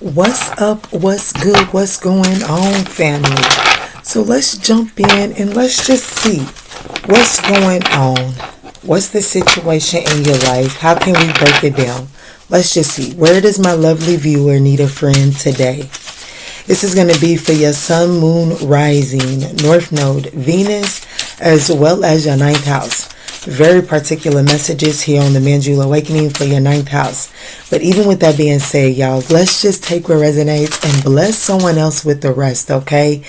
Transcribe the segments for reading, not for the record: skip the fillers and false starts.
What's up? What's good? What's going on, family? So let's jump in and let's just see what's going on. What's the situation in your life? How can we break it down? Let's just see. Where does my lovely viewer need a friend today? This is going to be for your sun, moon, rising, north node, Venus, as well as your ninth house. Very particular messages here on the ManjulaAwakening for your ninth house. But even with that being said, y'all, let's just take what resonates and bless someone else with the rest, okay?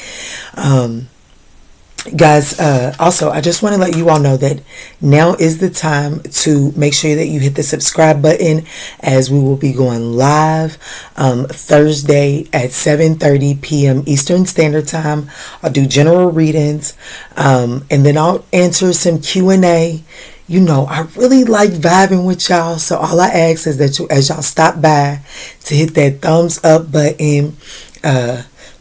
Guys, also, I just want to let you all know that now is the time to make sure that you hit the subscribe button, as we will be going live Thursday at 7:30 p.m. Eastern Standard Time. I'll do general readings, and then I'll answer some Q&A. You know, I really like vibing with y'all, so all I ask is that you, as y'all stop by, to hit that thumbs up button.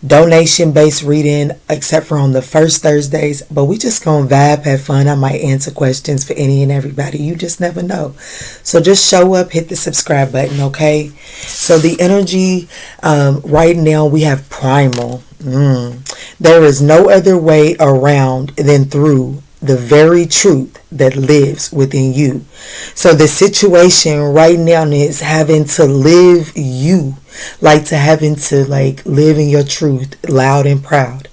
Donation-based reading, except for on the first Thursdays, but we just gonna vibe, have fun. I might answer questions for any and everybody. You just never know. So just show up, hit the subscribe button, okay? So the energy right now, we have primal. There is no other way around than through the very truth that lives within you. So the situation right now is having to live you, like to having to like live in your truth loud and proud.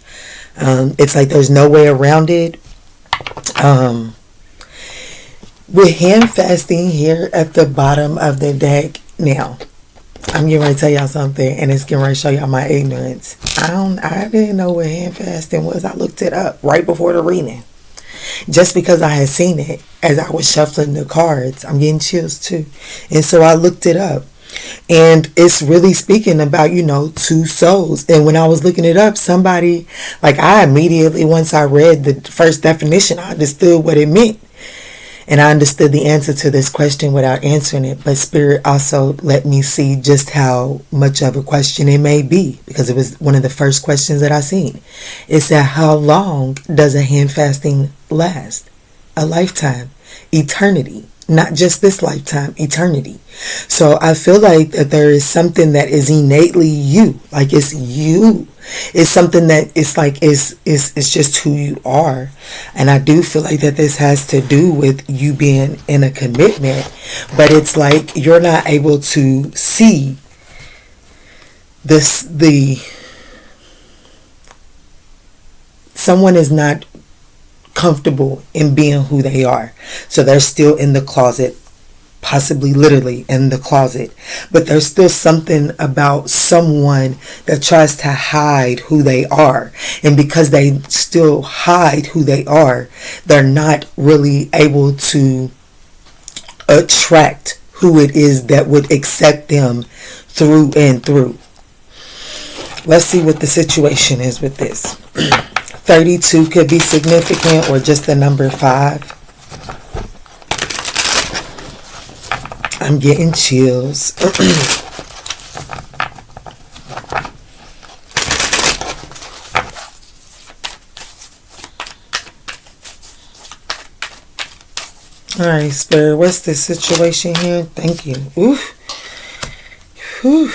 It's like there's no way around it. With hand fasting here at the bottom of the deck. Now, I'm getting ready to tell y'all something, and it's getting ready to show y'all my ignorance. I didn't know what hand fasting was. I looked it up right before the reading. Just because I had seen it as I was shuffling the cards. I'm getting chills too. And so I looked it up. And it's really speaking about, you know, two souls. And when I was looking it up, somebody, like I immediately, once I read the first definition, I understood what it meant. And I understood the answer to this question without answering it. But Spirit also let me see just how much of a question it may be, because it was one of the first questions that I seen. It said, how long does a hand fasting last? A lifetime, eternity. Not just this lifetime, eternity. So I feel like that there is something that is innately you. Like it's you. It's something that it's like it's just who you are. And I do feel like that this has to do with you being in a commitment. But it's like you're not able to see someone is not comfortable in being who they are. So they're still in the closet, possibly literally in the closet, but there's still something about someone that tries to hide who they are. And because they still hide who they are, they're not really able to attract who it is that would accept them through and through. Let's see what the situation is with this. 32 could be significant, or just the number 5. I'm getting chills. Alright, Spirit, what's the situation here? Thank you. Oof. Whew.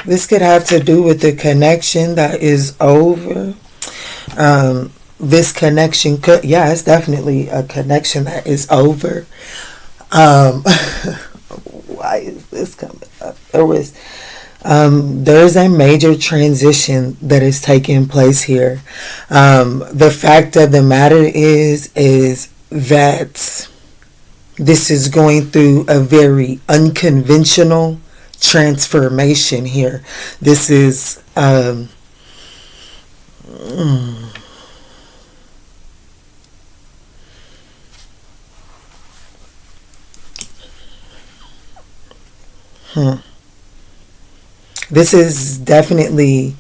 This could have to do with the connection that is over. This connection could, yeah, it's definitely a connection that is over. Why is this coming up? There's a major transition that is taking place here. The fact of the matter is that this is going through a very unconventional transformation here. This is This is definitely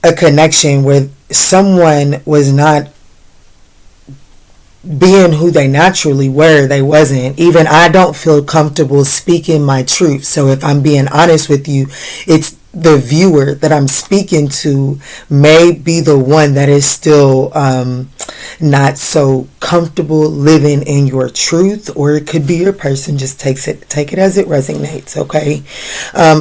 a connection where someone was not being who they naturally were. They wasn't. Even I don't feel comfortable speaking my truth. So if I'm being honest with you, it's the viewer that I'm speaking to may be the one that is still not so comfortable living in your truth, or it could be your person just take it as it resonates, okay?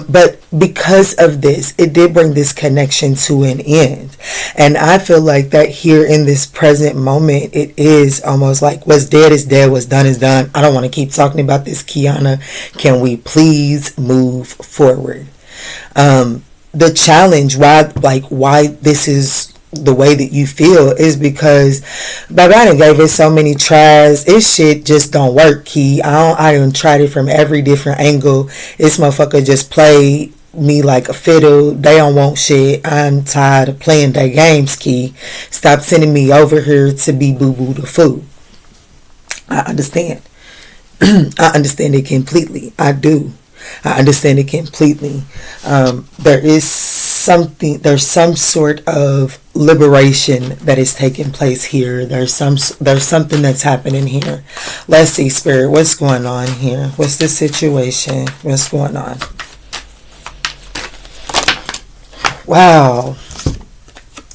But because of this, it did bring this connection to an end. And I feel like that here in this present moment, it is almost like what's dead is dead, what's done is done. I don't want to keep talking about this, Kiana. Can we please move forward? The challenge, why this is the way that you feel, is because baby, I done gave it so many tries. This shit just don't work, Key. I done tried it from every different angle. This motherfucker just played me like a fiddle. They don't want shit. I'm tired of playing their games, Key. Stop sending me over here to be boo-boo the fool. I understand. I understand it completely. I do. I understand it completely. There's some sort of liberation that is taking place here. There's something that's happening here. Let's see, Spirit, what's going on here? What's the situation? What's going on? Wow.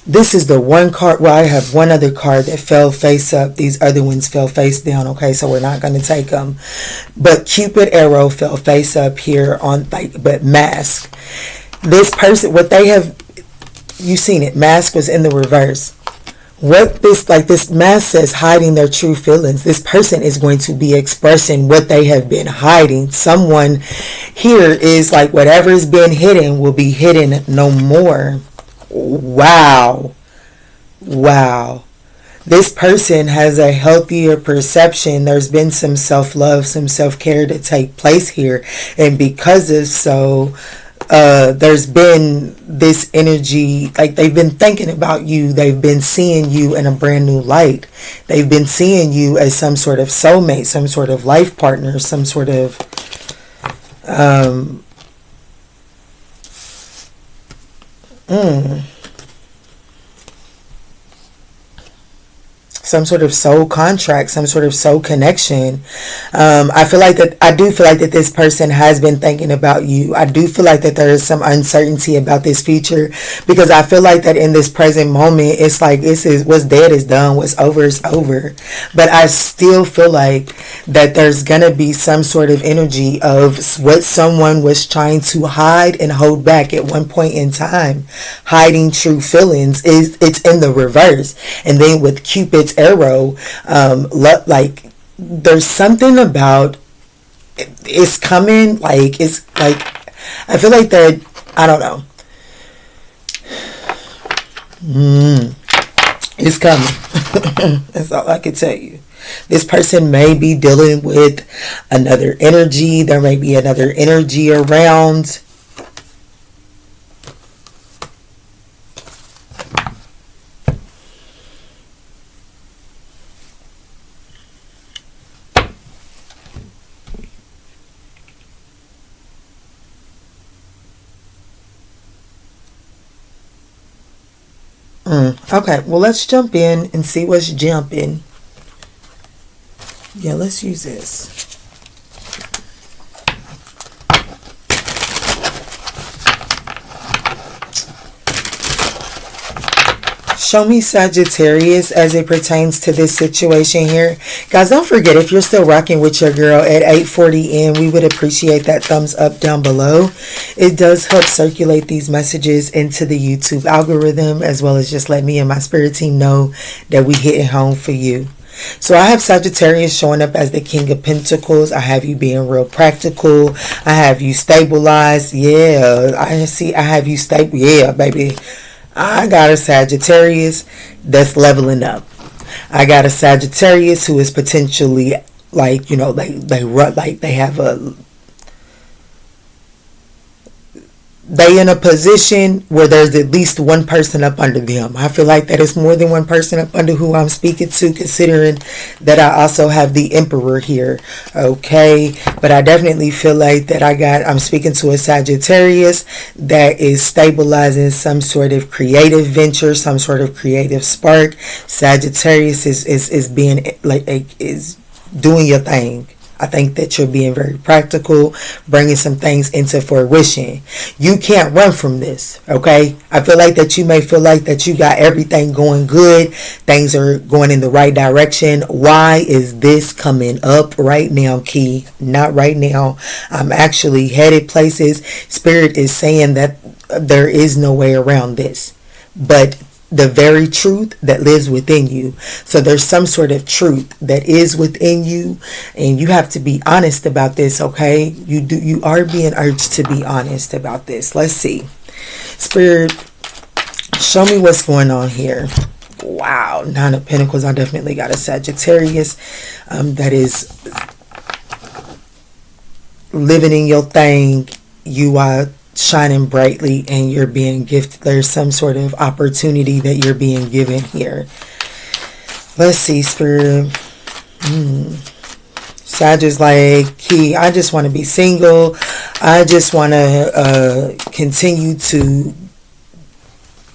This is the one card. Well, I have one other card that fell face up. These other ones fell face down. Okay, so we're not going to take them. But Cupid arrow fell face up here on, but mask. This person, what they have, you seen it. Mask was in the reverse. What this mask says, hiding their true feelings. This person is going to be expressing what they have been hiding. Someone here is like, whatever's been hidden will be hidden no more. Wow. This person has a healthier perception. There's been some self-love, some self-care to take place here. And because of so, there's been this energy, like they've been thinking about you. They've been seeing you in a brand new light. They've been seeing you as some sort of soulmate, some sort of life partner, some sort of some sort of soul contract, some sort of soul connection. I do feel like that this person has been thinking about you. I do feel like that there is some uncertainty about this future, because I feel like that in this present moment, it's like what's dead is done, what's over is over. But I still feel like that there's gonna be some sort of energy of what someone was trying to hide and hold back at one point in time. Hiding true feelings it's in the reverse. And then with Cupid's arrow, like there's something about it's coming, like it's like I feel like that, I don't know, it's coming. That's all I can tell you. This person may be dealing with another energy. There may be another energy around. Okay, well, let's jump in and see what's jumping. Yeah, let's use this. Show me Sagittarius as it pertains to this situation here. Guys, don't forget, if you're still rocking with your girl at 8:40 in, we would appreciate that thumbs up down below. It does help circulate these messages into the YouTube algorithm, as well as just let me and my spirit team know that we hitting home for you. So I have Sagittarius showing up as the King of Pentacles. I have you being real practical. I have you stabilized. Yeah, I have you stable. Yeah, baby. I got a Sagittarius that's leveling up. I got a Sagittarius who is potentially like, you know, they in a position where there's at least one person up under them. I feel like that it's more than one person up under who I'm speaking to, considering that I also have the Emperor here. Okay, but I definitely feel like that I'm speaking to a Sagittarius that is stabilizing some sort of creative venture, some sort of creative spark. Sagittarius is being like is doing your thing. I think that you're being very practical, bringing some things into fruition. You can't run from this, okay? I feel like that you may feel like that you got everything going good. Things are going in the right direction. Why is this coming up right now, Key? Not right now. I'm actually headed places. Spirit is saying that there is no way around this. But the very truth that lives within you. So there's some sort of truth that is within you, and you have to be honest about this, okay? You are being urged to be honest about this. Let's see. Spirit, show me what's going on here. Wow, 9 of Pentacles. I definitely got a Sagittarius that is living in your thing. You are shining brightly and you're being gifted. There's some sort of opportunity that you're being given here. Let's see, Spirit. Sag is like, Key, I just want to be single. I just want to continue to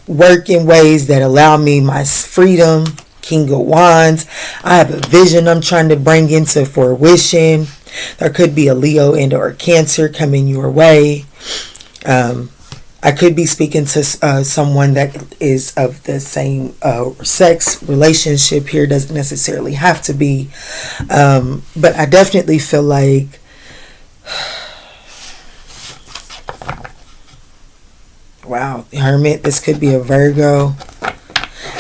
work in ways that allow me my freedom. King of Wands. I have a vision I'm trying to bring into fruition. There could be a Leo and or a Cancer coming your way. I could be speaking to someone that is of the same sex. Relationship here doesn't necessarily have to be, but I definitely feel like wow, Hermit, this could be a Virgo.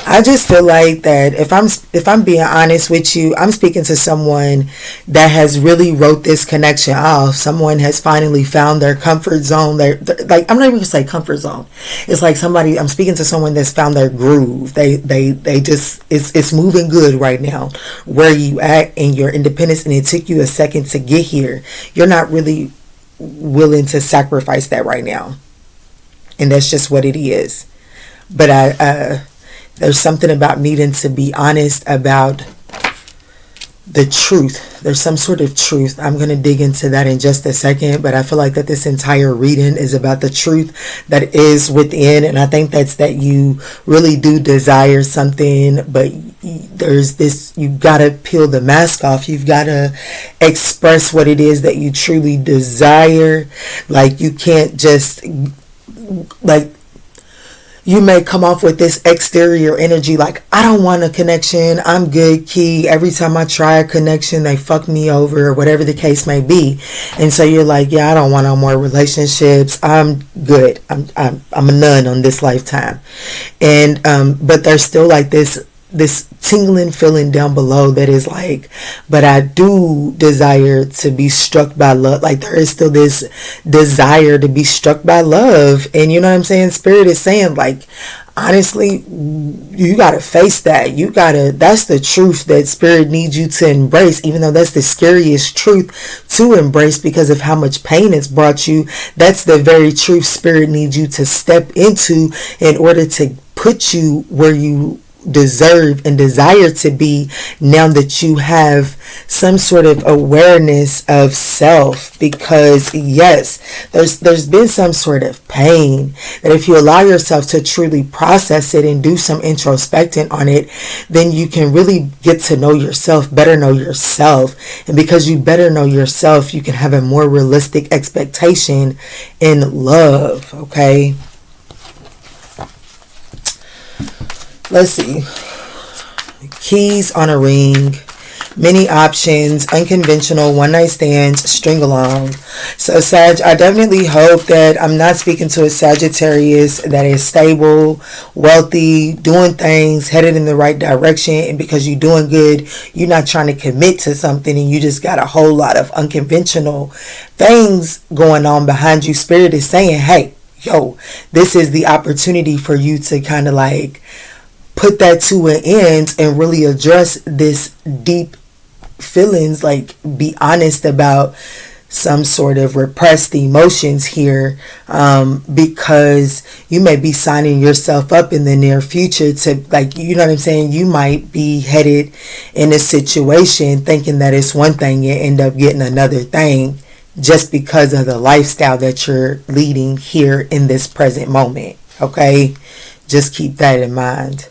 I just feel like that if I'm being honest with you, I'm speaking to someone that has really wrote this connection off. Someone has finally found their comfort zone. They're like, I'm not even gonna say comfort zone. It's like I'm speaking to someone that's found their groove. They just, it's moving good right now. Where you at in your independence, and it took you a second to get here. You're not really willing to sacrifice that right now. And that's just what it is. But there's something about needing to be honest about the truth. There's some sort of truth. I'm going to dig into that in just a second, but I feel like that this entire reading is about the truth that is within, and I think that's that you really do desire something, but there's this, you got to peel the mask off. You've got to express what it is that you truly desire. Like, you can't just, like, you may come off with this exterior energy like, I don't want a connection, I'm good, Key. Every time I try a connection, they fuck me over, or whatever the case may be. And so you're like, yeah, I don't want no more relationships. I'm good. I'm a nun on this lifetime. And but there's still like this tingling feeling down below that is like, but I do desire to be struck by love. Like, there is still this desire to be struck by love. And you know what I'm saying? Spirit is saying, like, honestly, you got to face that. That's the truth that Spirit needs you to embrace, even though that's the scariest truth to embrace because of how much pain it's brought you. That's the very truth Spirit needs you to step into in order to put you where you deserve and desire to be, now that you have some sort of awareness of self. Because yes, there's been some sort of pain that if you allow yourself to truly process it and do some introspecting on it, then you can really get to know yourself, better know yourself. And because you better know yourself, you can have a more realistic expectation in love. Okay, let's see. Keys on a ring. Many options. Unconventional. One night stands. String along. So Sag, I definitely hope that I'm not speaking to a Sagittarius that is stable, wealthy, doing things, headed in the right direction. And because you're doing good, you're not trying to commit to something, and you just got a whole lot of unconventional things going on behind you. Spirit is saying, hey, yo, this is the opportunity for you to kind of like put that to an end and really address this deep feelings. Like, be honest about some sort of repressed emotions here, because you may be signing yourself up in the near future to, like, you know what I'm saying, you might be headed in a situation thinking that it's one thing and end up getting another thing, just because of the lifestyle that you're leading here in this present moment. Okay, just keep that in mind.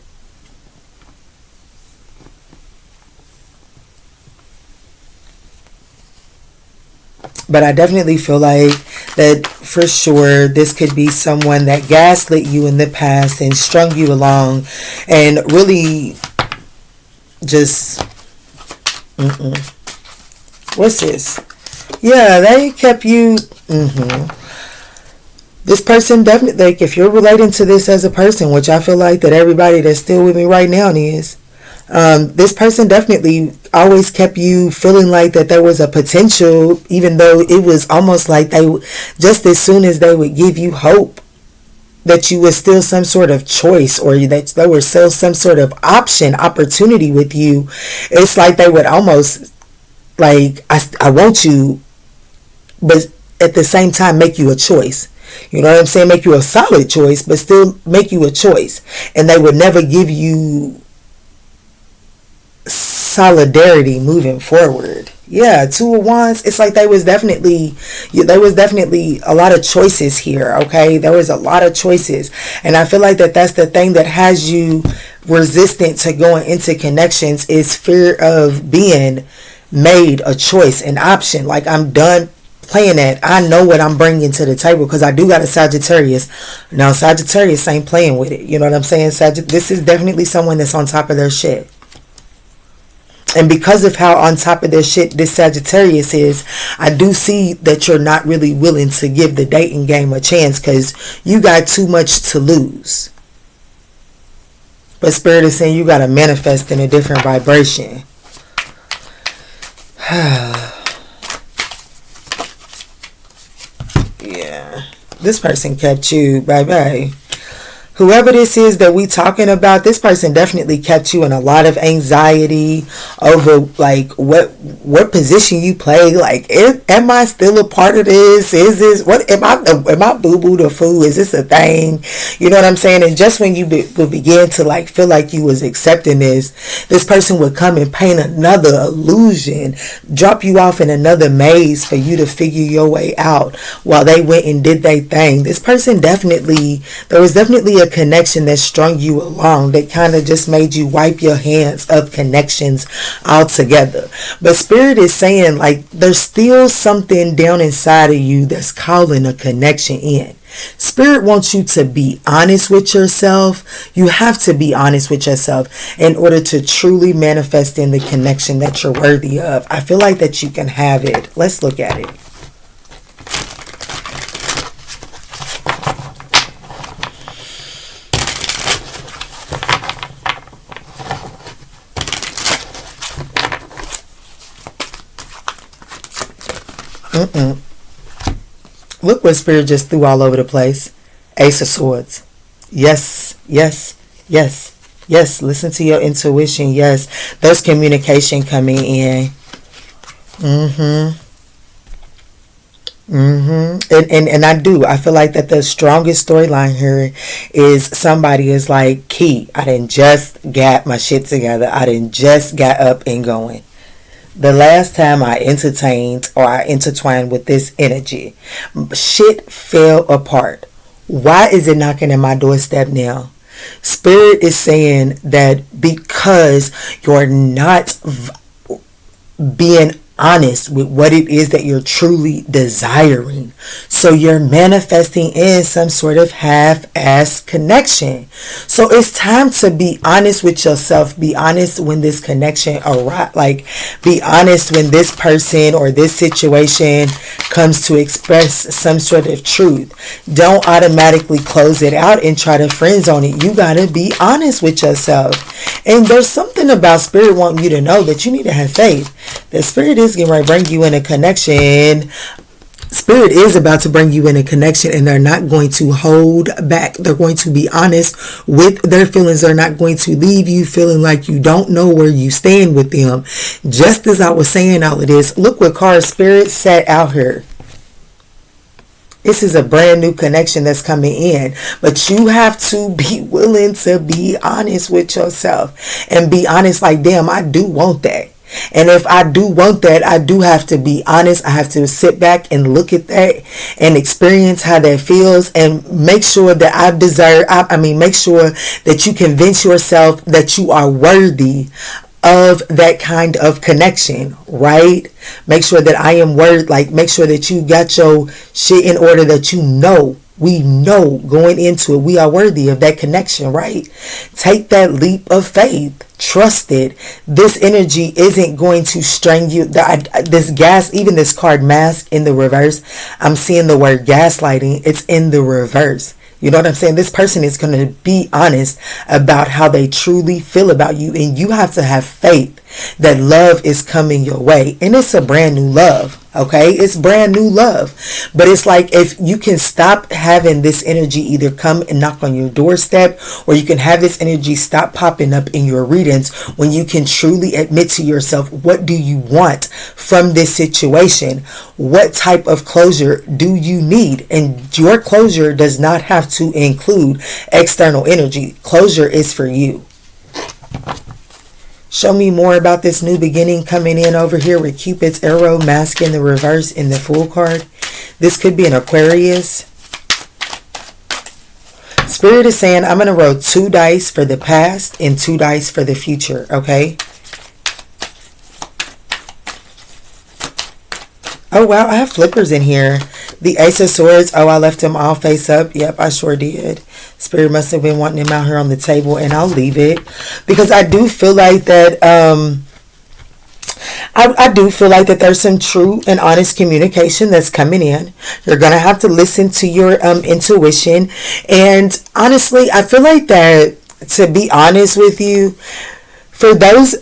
But I definitely feel like that for sure this could be someone that gaslit you in the past and strung you along and really just what's this? Yeah, they kept you This person definitely, like, if you're relating to this as a person, which I feel like that everybody that's still with me right now is, this person definitely always kept you feeling like that there was a potential, even though it was almost like they, just as soon as they would give you hope that you was still some sort of choice, or that there was still some sort of opportunity with you, it's like they would almost, like, I want you, but at the same time make you a choice. You know what I'm saying? Make you a solid choice, but still make you a choice. And they would never give you solidarity moving forward. Yeah, 2 of Wands. It's like there was definitely a lot of choices here, okay? There was a lot of choices. And I feel like that's the thing that has you resistant to going into connections, is fear of being made a choice, an option. Like, I'm done playing that. I know what I'm bringing to the table, because I do got a Sagittarius. Now, Sagittarius ain't playing with it. You know what I'm saying? This is definitely someone that's on top of their shit. And because of how on top of their shit this Sagittarius is, I do see that you're not really willing to give the dating game a chance, because you got too much to lose. But Spirit is saying you got to manifest in a different vibration. Yeah, this person kept you, bye. Whoever this is that we talking about, this person definitely kept you in a lot of anxiety over, like, what position you play. Like, am I still a part of this? Is this, what am I boo-boo the fool? Is this a thing? You know what I'm saying? And just when you would begin to, like, feel like you was accepting this person would come and paint another illusion, drop you off in another maze for you to figure your way out while they went and did their thing. This person definitely, there was definitely a connection that strung you along, that kind of just made you wipe your hands of connections altogether. But Spirit is saying, like, there's still something down inside of you that's calling a connection in. Spirit wants you to be honest with yourself. You have to be honest with yourself in order to truly manifest in the connection that you're worthy of. I feel like that you can have it. Let's look at it. Look what Spirit just threw all over the place. Ace of Swords. Yes. Listen to your intuition. Yes. There's communication coming in. And I feel like that the strongest storyline here is somebody is like, Key, I didn't just got my shit together. I didn't just got up and going. The last time I entertained or I intertwined with this energy, shit fell apart. Why is it knocking at my doorstep now? Spirit is saying that because you're not being honest with what it is that you're truly desiring, so you're manifesting in some sort of half-ass connection. So it's time to be honest with yourself. Be honest when this connection arrives. Like, be honest when this person or this situation comes to express some sort of truth. Don't automatically close it out and try to friend zone it. You gotta be honest with yourself. And there's something about Spirit wanting you to know that you need to have faith. The Spirit is getting ready to bring you in a connection. Spirit is about to bring you in a connection, and they're not going to hold back. They're going to be honest with their feelings. They're not going to leave you feeling like you don't know where you stand with them. Just as I was saying all of this, look what card Spirit sat out here. This is a brand new connection that's coming in, but you have to be willing to be honest with yourself and be honest, like, damn, I do want that. And if I do want that, I do have to be honest. I have to sit back and look at that and experience how that feels, and make sure that I desire, make sure that you convince yourself that you are worthy of that kind of connection, right? Make sure that I am make sure that you got your shit in order, that we know going into it, we are worthy of that connection, right? Take that leap of faith. Trust it. This energy isn't going to strain you. This gas, even this card mask in the reverse, I'm seeing the word gaslighting. It's in the reverse. You know what I'm saying? This person is going to be honest about how they truly feel about you. And you have to have faith that love is coming your way. And it's a brand new love. Okay, it's brand new love. But it's like, if you can stop having this energy either come and knock on your doorstep, or you can have this energy stop popping up in your readings, when you can truly admit to yourself, what do you want from this situation? What type of closure do you need? And your closure does not have to include external energy. Closure is for you. Show me more about this new beginning coming in over here with Cupid's arrow, mask in the reverse, in the Fool card. This could be an Aquarius. Spirit is saying, I'm going to roll 2 dice for the past and 2 dice for the future, okay? Oh, wow, I have flippers in here. The Ace of Swords. Oh, I left them all face up. Yep, I sure did. Spirit must have been wanting them out here on the table, and I'll leave it. Because I do feel like that, I do feel like that there's some true and honest communication that's coming in. You're going to have to listen to your intuition. And honestly, I feel like that, to be honest with you, for those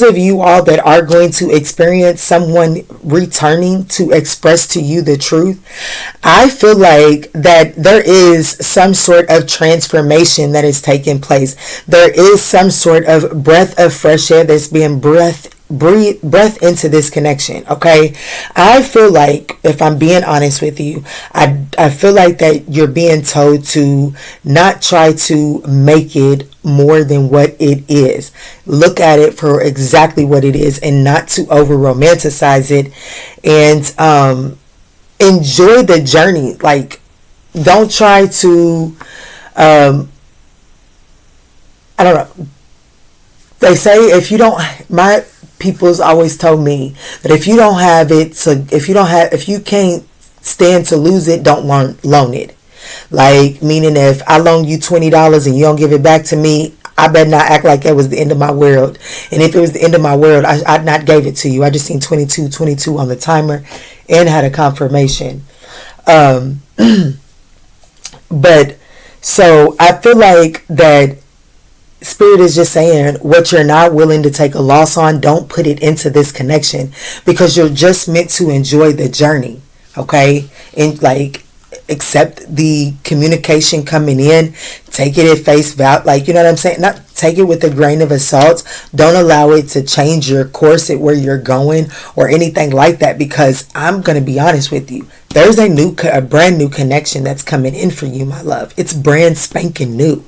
of you all that are going to experience someone returning to express to you the truth, I feel like that there is some sort of transformation that is taking place. There is some sort of breath of fresh air that's being breathed into this connection, okay? I feel like, if I'm being honest with you, I feel like that you're being told to not try to make it more than what it is. Look at it for exactly what it is, and not to over romanticize it, and enjoy the journey. Like, don't try to I don't know. They say, if you don't, my people's always told me that if you don't have it, so if you can't stand to lose it, don't loan it. Like, meaning, if I loan you $20 and you don't give it back to me, I better not act like that was the end of my world. And if it was the end of my world, I'd not gave it to you. I just seen 22 on the timer and had a confirmation. But so I feel like that Spirit is just saying, what you're not willing to take a loss on, don't put it into this connection, because you're just meant to enjoy the journey, okay? And like, accept the communication coming in, take it at face value, like, you know what I'm saying? Not take it with a grain of salt. Don't allow it to change your course at where you're going or anything like that, because I'm going to be honest with you. There's a brand new connection that's coming in for you, my love. It's brand spanking new.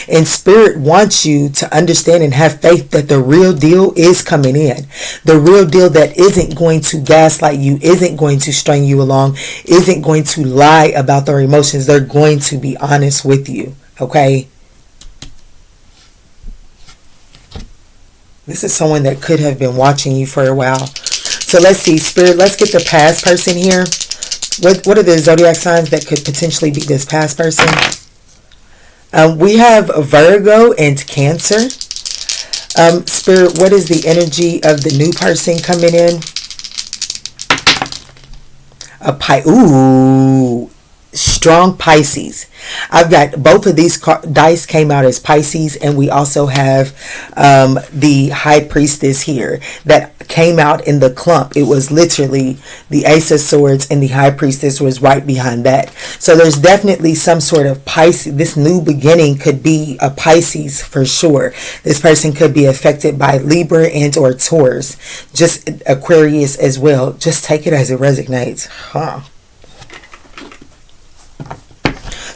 And Spirit wants you to understand and have faith that the real deal is coming in. The real deal that isn't going to gaslight you, isn't going to string you along, isn't going to lie about their emotions. They're going to be honest with you, okay? This is someone that could have been watching you for a while. So let's see, Spirit, let's get the past person here. What are the zodiac signs that could potentially be this past person? We have Virgo and Cancer. Spirit, what is the energy of the new person coming in? Strong Pisces. I've got both of these dice came out as Pisces, and we also have the High Priestess here that came out in the clump. It was literally the Ace of Swords, and the High Priestess was right behind that. So there's definitely some sort of Pisces. This new beginning could be a Pisces for sure. This person could be affected by Libra and or Taurus, just Aquarius as well. Just take it as it resonates.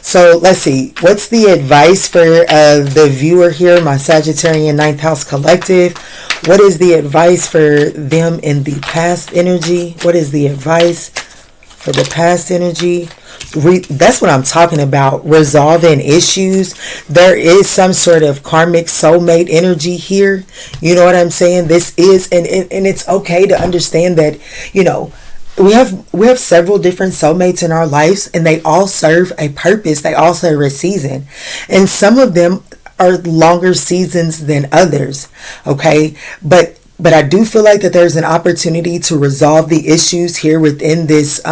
So let's see, what's the advice for the viewer here, my Sagittarian 9th house collective? What is the advice for them in the past energy? What is the advice for the past energy? That's what I'm talking about, resolving issues. There is some sort of karmic soulmate energy here. You know what I'm saying? This is, and it's okay to understand that, you know, we have several different soulmates in our lives, and they all serve a purpose. They all serve a season, and some of them are longer seasons than others. Okay, but I do feel like that there's an opportunity to resolve the issues here within this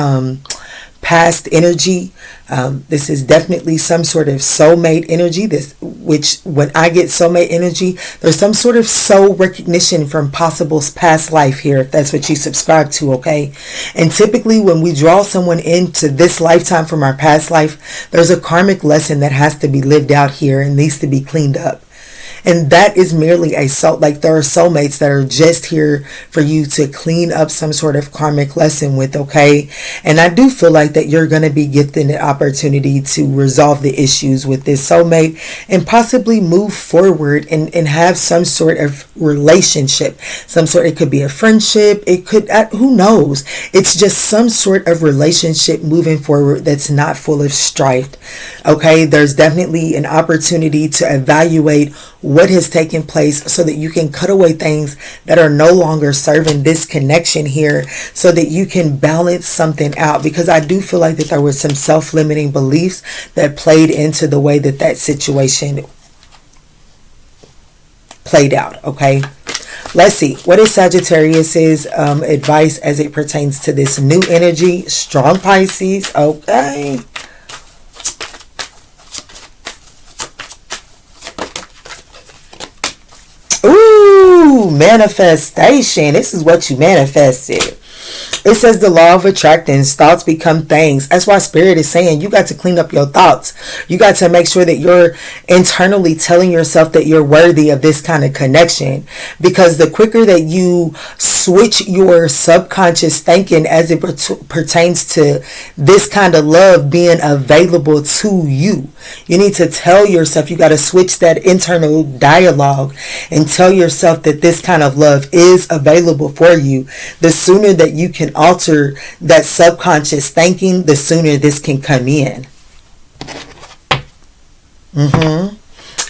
past energy. This is definitely some sort of soulmate energy. Which when I get soulmate energy, there's some sort of soul recognition from possible past life here, if that's what you subscribe to. Okay, and typically when we draw someone into this lifetime from our past life, there's a karmic lesson that has to be lived out here and needs to be cleaned up. And that is merely a soul, like there are soulmates that are just here for you to clean up some sort of karmic lesson with, okay? And I do feel like that you're going to be gifted an opportunity to resolve the issues with this soulmate and possibly move forward and have some sort of relationship. It could be a friendship. It could, who knows? It's just some sort of relationship moving forward that's not full of strife, okay? There's definitely an opportunity to evaluate what has taken place so that you can cut away things that are no longer serving this connection here, so that you can balance something out, because I do feel like that there was some self-limiting beliefs that played into the way that that situation played out. Okay, let's see, what is Sagittarius's advice as it pertains to this new energy? Strong Pisces. Okay, ooh, manifestation. This is what you manifested. It says the law of attractance, thoughts become things. That's why Spirit is saying you got to clean up your thoughts. You got to make sure that you're internally telling yourself that you're worthy of this kind of connection. Because the quicker that you switch your subconscious thinking as it pertains to this kind of love being available to you, you need to tell yourself, you got to switch that internal dialogue and tell yourself that this kind of love is available for you. The sooner that you can alter that subconscious thinking, the sooner this can come in.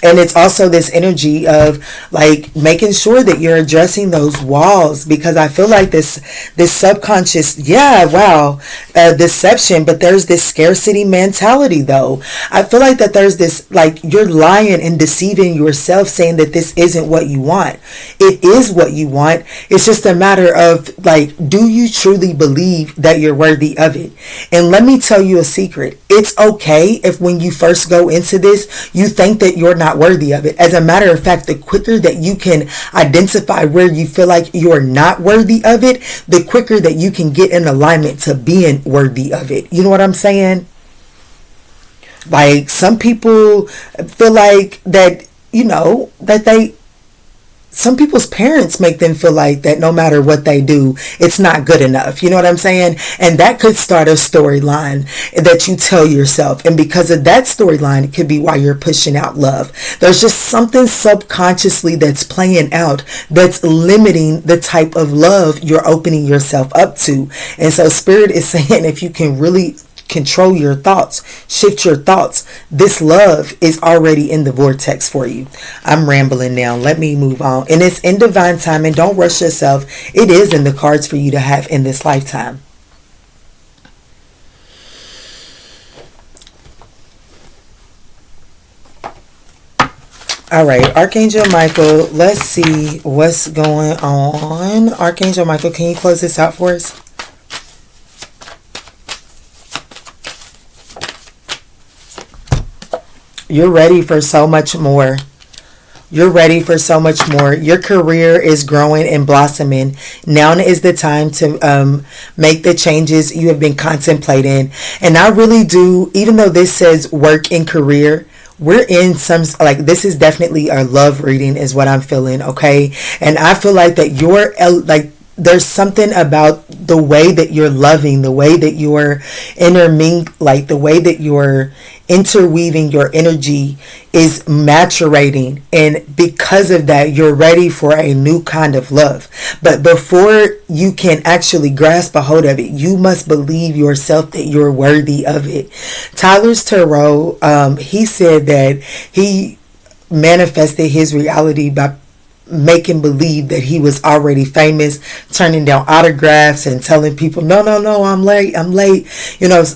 And it's also this energy of like making sure that you're addressing those walls, because I feel like this subconscious, deception, but there's this scarcity mentality though. I feel like that there's this, like, you're lying and deceiving yourself saying that this isn't what you want. It is what you want. It's just a matter of like, do you truly believe that you're worthy of it? And let me tell you a secret. It's okay if when you first go into this, you think that you're not worthy of it. As a matter of fact, the quicker that you can identify where you feel like you're not worthy of it, the quicker that you can get in alignment to being worthy of it. You know what I'm saying? Like, some people feel like that, you know, that some people's parents make them feel like that no matter what they do, it's not good enough. You know what I'm saying? And that could start a storyline that you tell yourself. And because of that storyline, it could be why you're pushing out love. There's just something subconsciously that's playing out that's limiting the type of love you're opening yourself up to. And so Spirit is saying, if you can really control your thoughts, shift your thoughts, this love is already in the vortex for you. I'm rambling now. Let me move on. And it's in divine time, and don't rush yourself. It is in the cards for you to have in this lifetime. All right, Archangel Michael, let's see what's going on. Archangel Michael, can you close this out for us? You're ready for so much more. You're ready for so much more. Your career is growing and blossoming. Now is the time to make the changes you have been contemplating. And I really do, even though this says work and career, we're in some, like, this is definitely a love reading is what I'm feeling, okay? And I feel like that you're, like, there's something about the way that you're loving, the way that you're like the way that you're interweaving your energy is maturating, and because of that you're ready for a new kind of love. But before you can actually grasp a hold of it, you must believe yourself that you're worthy of it. Tyler's Tarot, he said that he manifested his reality by making believe that he was already famous, turning down autographs and telling people, no, I'm late,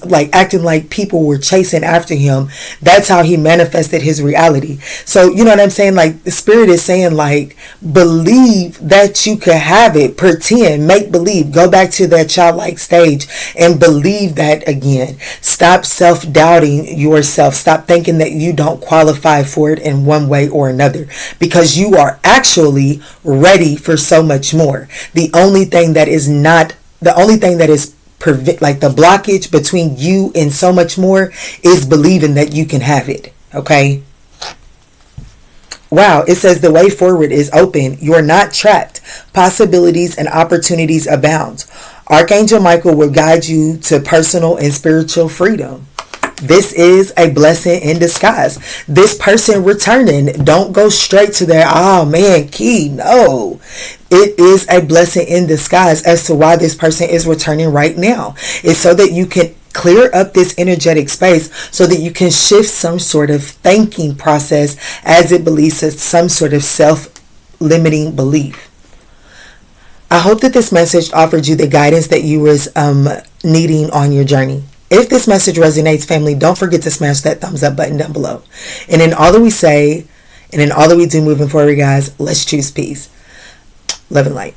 like acting like people were chasing after him. That's how he manifested his reality. So, you know what I'm saying? Like, the spirit is saying, like, believe that you can have it, pretend, make believe, go back to that childlike stage and believe that again. Stop self-doubting yourself. Stop thinking that you don't qualify for it in one way or another, because you are actually ready for so much more. The only thing that is like the blockage between you and so much more is believing that you can have it. Okay. Wow, it says the way forward is open. You're not trapped. Possibilities and opportunities abound. Archangel Michael will guide you to personal and spiritual freedom. This is a blessing in disguise. This person returning, don't go straight to their, oh man, Key, no. It is a blessing in disguise as to why this person is returning right now. It's so that you can clear up this energetic space, so that you can shift some sort of thinking process as it believes to some sort of self-limiting belief. I hope that this message offered you the guidance that you was needing on your journey. If this message resonates, family, don't forget to smash that thumbs up button down below. And in all that we say, and in all that we do moving forward, guys, let's choose peace. Love and light.